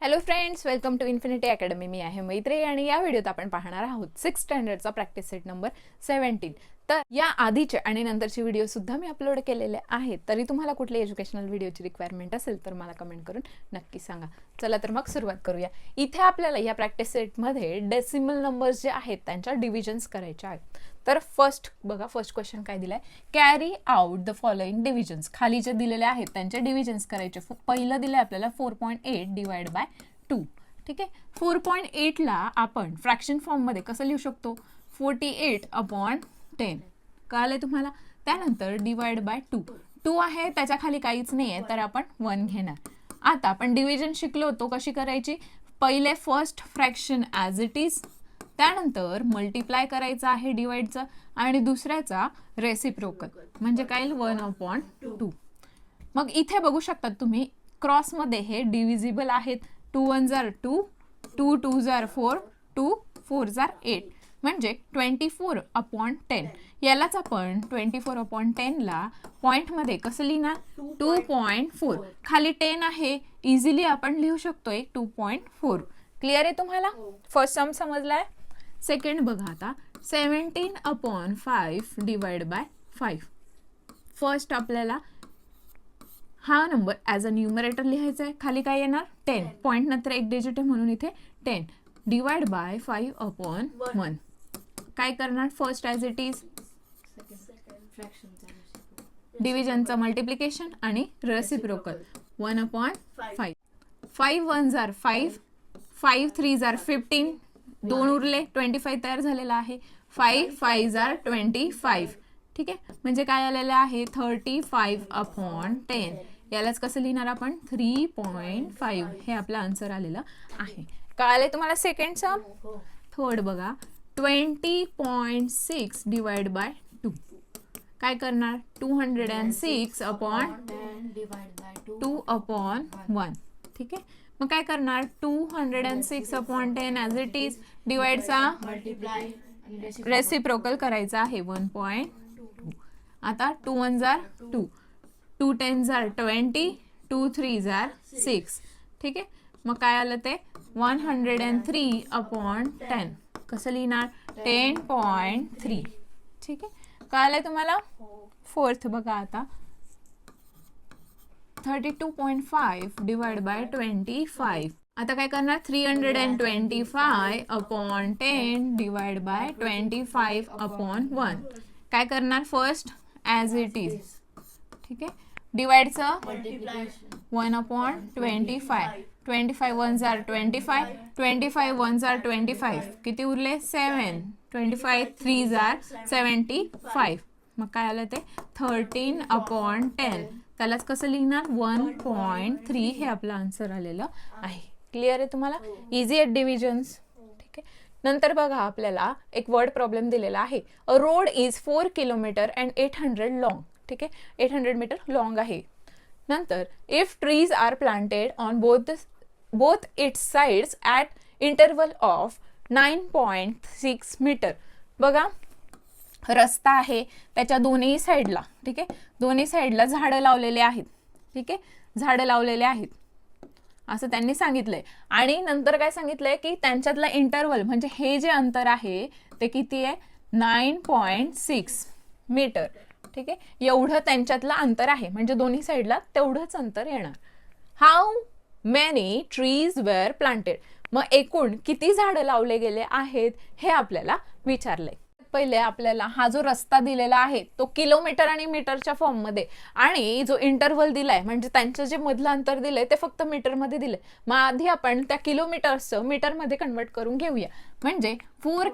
Hello friends, welcome to infinity academy. मी आहे मैत्री आणि या व्हिडिओत आपण पाहणार आहोत 6th स्टँडर्डचा प्रॅक्टिस सेट नंबर 17. तर या आधीचे आणि नंतरचे व्हिडिओ सुद्धा मी अपलोड केलेले आहेत. तरी तुम्हाला कुठली एज्युकेशनल व्हिडिओची रिक्वायरमेंट असेल तर मला कमेंट करून नक्की सांगा. चला तर मग सुरुवात करूया. इथे आपल्याला या प्रॅक्टिस सेटमध्ये डेसिमल नंबर्स जे आहेत त्यांच्या डिव्हिजन्स करायचे आहेत. तर फर्स्ट क्वेश्चन काय दिलाय, carry out the following divisions. खाली जे दिलेले आहेत त्यांचे डिव्हिजन्स करायचे. पहिलं दिलंय आपल्याला 4.8 डिवाइड बाय 2. ठीक आहे. 4.8 ला आपण फ्रॅक्शन फॉर्म मध्ये कसं लिहू शकतो, 48/10. कळालंय तुम्हाला. त्यानंतर डिवाइड बाय 2 आहे, त्याच्या खाली काहीच नाही आहे तर आपण 1 घेणार. आता आपण डिव्हिजन शिकलो होतो कशी करायची. पहिले first fraction as it is, त्यानंतर मल्टिप्लाय करायचं आहे डिवाइडचं, आणि दुसऱ्याचा रेसिप्रोकल म्हणजे काय 1/2. मग इथे बघू शकतात तुम्ही क्रॉसमध्ये हे डिव्हिजिबल आहेत. 2 1 2, 2 2 4, 2 4 8 म्हणजे 24/10. यालाच आपण 24/10 ला पॉइंटमध्ये कसं लिहिणार, 2.4. खाली 10 आहे, इझिली आपण लिहू शकतोय 2.4. क्लिअर आहे तुम्हाला. फर्स्ट सम समजलाय. सेकंड बघा आता, 17/5 डिवाइड बाय 5. फर्स्ट आपल्याला हा नंबर ॲज अ न्यूमरेटर लिहायचा आहे. खाली काय येणार 10, पॉइंट नंतर एक डिजिट आहे म्हणून इथे 10 डिवाइड बाय 5/1. काय करणार, फर्स्ट ॲज इट इज, डिव्हिजनचं मल्टिप्लिकेशन आणि रेसिप्रोकल 1/5. 5 1 5, 5 3 15, 2 उरले, 25 तयार झालेला आहे. 5 5 25. ठीक आहे, म्हणजे काय आलेलं आहे 35/10. यालाच कसं लिहिणार आपण 3.5. हे आपलं आन्सर आलेलं आहे. कळालंय तुम्हाला सेकंड सम. थर्ड बघा, 20.6 डिवाइड बाय 2. काय करणार, 206/2/1. ठीक आहे, मग काय करणार 206/10 ॲज इट इज, डिवाइडचा रेसिप्रोकल करायचा आहे 1.2. आता 2 1 2, 2 10 20, 2 3 6. ठीक आहे, मग काय आलं ते 103/10. कसं लिहिणार 10.3. ठीक आहे, काय आलंय तुम्हाला. फोर्थ बघा आता, 32.5 डिवाइड बाय 25. आता काय करणार 325/10 डिवाइड बाय 25/1. काय करणार, फर्स्ट ॲज इट इज. ठीक आहे, डिवाइडचं 1/25. 25 1 25, 25 1 25, किती उरले 7. 25 3 75. मग काय आलं ते 13/10. त्यालाच कसं लिहिणार 1.3. हे आपलं आन्सर आलेलं आहे. क्लिअर आहे तुम्हाला. इझी आहेत डिव्हिजन्स. ठीक आहे. नंतर बघा आपल्याला एक वर्ड प्रॉब्लेम दिलेला आहे. A road is 4 kilometre and 800 long. ठीक आहे, 800 मीटर लॉंग आहे. नंतर if trees are planted on both its sides at interval of 9.6 metre. बघा रस्ता आहे, त्याच्या दोन्ही साईडला, ठीक आहे, दोन्ही साईडला झाडं लावलेले आहेत. ठीक आहे, झाडं लावलेले आहेत असं त्यांनी सांगितलंय. आणि नंतर काय सांगितलंय की त्यांच्यातला इंटरवल म्हणजे हे जे अंतर आहे ते किती आहे 9.6 मीटर. ठीक आहे, एवढं त्यांच्यातलं अंतर आहे, म्हणजे दोन्ही साईडला तेवढंच अंतर येणार. How many trees were planted. मग एकूण किती झाडं लावले गेले आहेत हे आपल्याला विचारलंय. पहिले आपल्याला हा जो रस्ता दिलेला आहे तो किलोमीटर आणि मीटरच्या फॉर्म मध्ये, आणि जो इंटरव्हल दिलाय म्हणजे त्यांचं जे मधलं अंतर दिलंय ते फक्त मीटर मध्ये दिलंय. मग आधी आपण त्या किलोमीटर्सचं मीटर मध्ये कन्वर्ट करून घेऊया. म्हणजे 4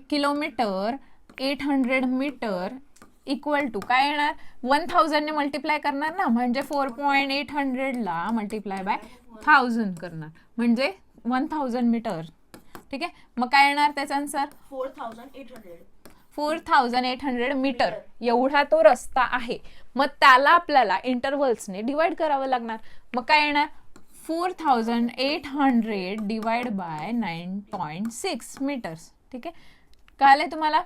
किलोमीटर 800 मीटर इक्वल टू काय येणार, 1000 ने मल्टिप्लाय करणार ना, म्हणजे 4.800 ला मल्टिप्लाय बाय 1000 करणार म्हणजे 1000 मीटर. ठीक आहे, मग काय येणार त्याचा आन्सर 4800 मीटर. एवढा तो रस्ता आहे. मग त्याला आपल्याला इंटरव्हल्सने डिवाइड करावं लागणार. मग काय येणार 4800 डिवाइड बाय 9.6 मीटर्स. ठीक आहे, कळालंय तुम्हाला.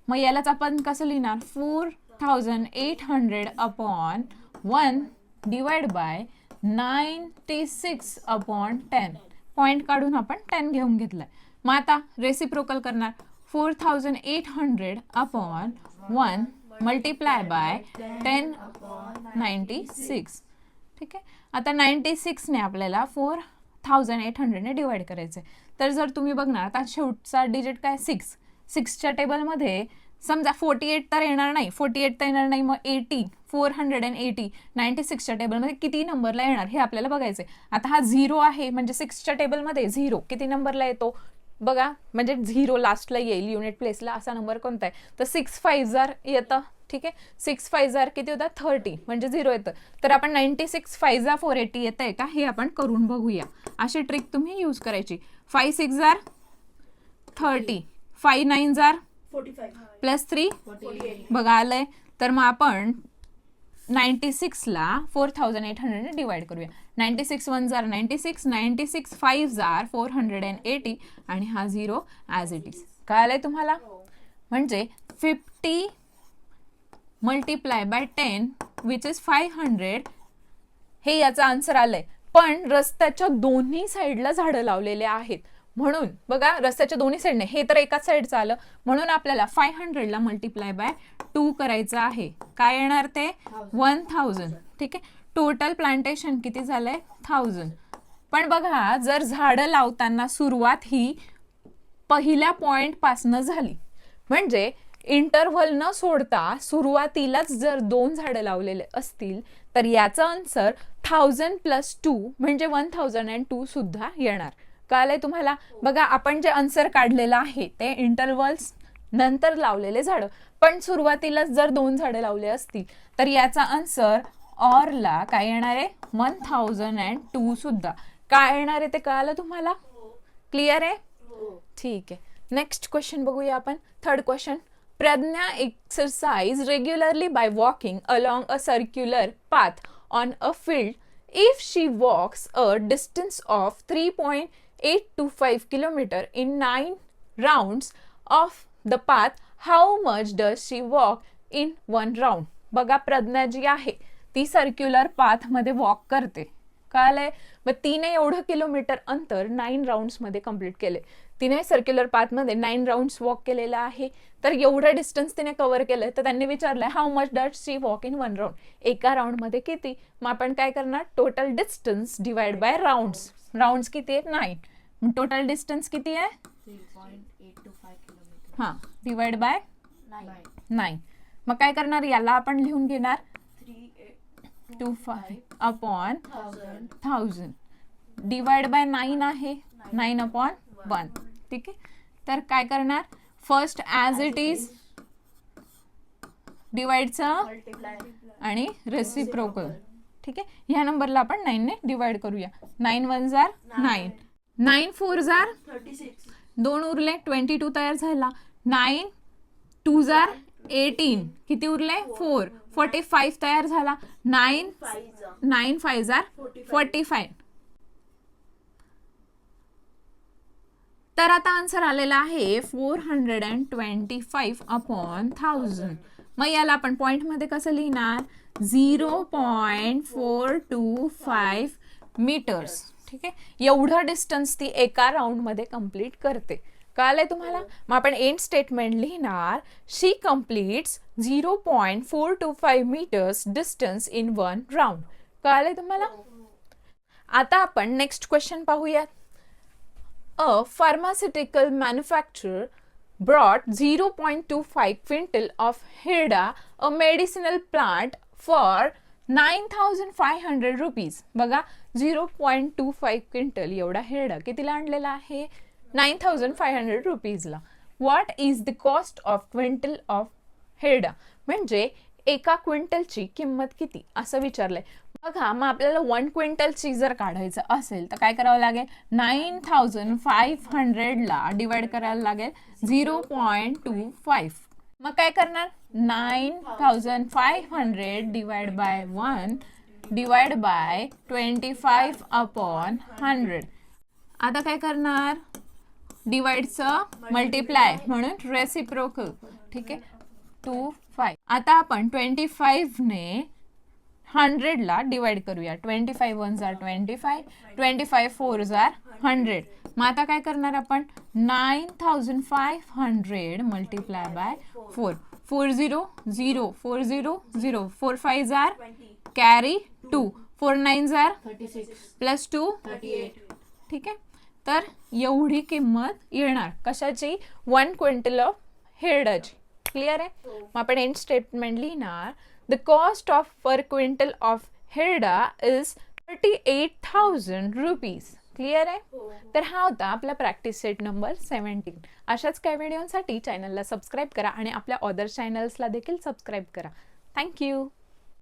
मग यालाच आपण कसं लिहिणार 4800/1 डिवाइड बाय 96/10. पॉईंट काढून आपण 10 घेऊन घेतलाय. मग आता रेसिप्रोकल करणार. 4800 अपॉन 1 मल्टिप्लाय बाय 1096. ठीक आहे. आता 96 ने आपल्याला 4800 ने डिवाइड करायचंय. तर जर तुम्ही बघणार आता शेवटचा डिजिट काय 6. 6च्या टेबलमध्ये समजा 48 तर येणार नाही, 48 तर येणार नाही, मग 80 480 96च्या टेबलमध्ये किती नंबरला येणार हे आपल्याला बघायचंय. आता हा 0 आहे म्हणजे 6च्या टेबलमध्ये 0 किती नंबरला येतो बघा, म्हणजे 0 लास्टला येईल युनिट प्लेसला. असा नंबर कोणता आहे तर 6 5 येतं. ठीक आहे. 6 5 किती होतं 30 म्हणजे 0 येतं. तर आपण 96 5 480 येत आहे का हे आपण करून बघूया. अशी ट्रिक तुम्ही यूज करायची. 5 6 30 5 9 45 प्लस 3 बघा आलंय. तर मग आपण 96 ला 4800 ने डिवाइड करूया. 96 1 96 96 5 480 आणि हा 0 ॲज इट इज. काय आलंय तुम्हाला. म्हणजे 50 मल्टिप्लाय बाय 10 विच इज 500 हे याचा आन्सर आलंय. पण रस्त्याच्या दोन्ही साईडला झाडं लावलेले आहेत म्हणून बघा रस्त्याच्या दोन्ही साईडने, हे तर एकाच साईडचं आलं म्हणून आपल्याला 500 ला मल्टिप्लाय बाय 2 करायचं आहे. काय येणार ते 1000. ठीक आहे. टोटल प्लांटेशन किती झालंय 1000. पण बघा जर झाडं लावताना सुरुवात ही पहिल्या पॉइंट पासनं झाली म्हणजे इंटरव्हल न सोडता सुरुवातीलाच जर 2 झाडं लावलेले असतील तर याचा आन्सर 1000 + 2 म्हणजे 1002 सुद्धा येणार. कळलंय तुम्हाला. बघा आपण जे आन्सर काढलेलं आहे ते इंटरव्हल्स नंतर लावलेले झाडं, पण सुरुवातीलाच जर 2 झाडं लावले असतील तर याचा आन्सर ऑरला काय येणार आहे 1002 सुद्धा. काय येणार आहे ते कळलं तुम्हाला. क्लिअर आहे. ठीक आहे. नेक्स्ट क्वेश्चन बघूया आपण. Third question. Pragya exercise regularly by walking along a circular path on a field. If she walks a distance of 3.825 kilometer in 9 rounds of the path, how much does she walk in 1 round? बघा प्रज्ञा जी आहे ती circular path मध्ये walk करते. कळलंय. मग तिने एवढं kilometre अंतर 9 rounds मध्ये कंप्लीट केले. तिने सर्क्युलर पाथ मध्ये 9 राऊंड्स वॉक केलेला आहे. तर एवढं डिस्टन्स तिने कव्हर केलंय तर त्यांनी विचारलंय how much does she walk in 1 round. एका राऊंड मध्ये किती. मग आपण काय करणार total distance divide by rounds. Rounds किती आहेत 9. मग टोटल डिस्टन्स किती आहे 3.825 किलोमीटर. हां डिवाइड बाय 9. मग काय करणार याला आपण लिहून घेणार 3.825 अपॉन 1000 डिवाइड बाय 9 आहे 9 अपॉन 1. ठीक आहे. तर काय करणार फर्स्ट ॲज इट इज डिवाइडचा आणि रेसिप्रोकल. ठीक आहे. ह्या नंबरला आपण 9 ने डिवाइड करूया. 9 1 9 9 4 36 2 उरले 22 तयार झाला. 9 2 18 किती उरले 4 45 तयार झाला. 9 5 45. तर आता आन्सर आलेला आहे 425 अपॉन 1000. मग याला आपण पॉइंट मध्ये कसं लिहिणार 0.425 मीटर्स. ठीक आहे. एवढं डिस्टन्स ती एका राऊंड मध्ये कंप्लीट करते. कळलंय तुम्हाला. मग आपण एंड स्टेटमेंट लिहिणार she completes 0.425 metres distance in 1 round. कळलंय तुम्हाला. आता आपण नेक्स्ट क्वेश्चन पाहूयात. A pharmaceutical manufacturer brought 0.25 quintal of Hirda, a medicinal plant, for 9,500 rupees. बघा 0.25 क्विंटल एवढा हिरडा कितीला आणलेला आहे 9,500 रुपीजला. What is the cost of quintal of hirda. म्हणजे एका क्विंटलची किंमत किती असं विचारलंय. बघा मग आपल्याला 1 क्विंटलची जर काढायचं असेल तर काय करावं लागेल 9,500 ला डिवाइड करायला लागेल 0.25. मग काय करणार 9,500 divide by 1 divide by 25 upon 100. आता काय करणार डिवाइडचं मल्टिप्लाय म्हणून रेसिप्रोकल. ठीक आहे 25. आता आपण 25 ने 100ला डिवाइड करूया. 25 1s are 25, 25 4s are 100. मग आता काय करणार आपण 9500 multiply by 4. 4 0 0 4 0 0 4 5s are carry 2 4 9s are 36 plus 2 38 ठीक आहे. तर एवढी किंमत येणार कशाची 1 क्विंटल ऑफ हिरडाची. क्लिअर आहे. मग आपण एंड स्टेटमेंट लिहिणार the cost of per quintal of hirda is 38,000 rupees. Clear आहे. तर हा होता आपला प्रॅक्टिस सेट नंबर 17. अशाच काही व्हिडिओसाठी चॅनलला सबस्क्राईब करा आणि आपल्या अदर चॅनल्सला देखील सबस्क्राईब करा. थँक्यू.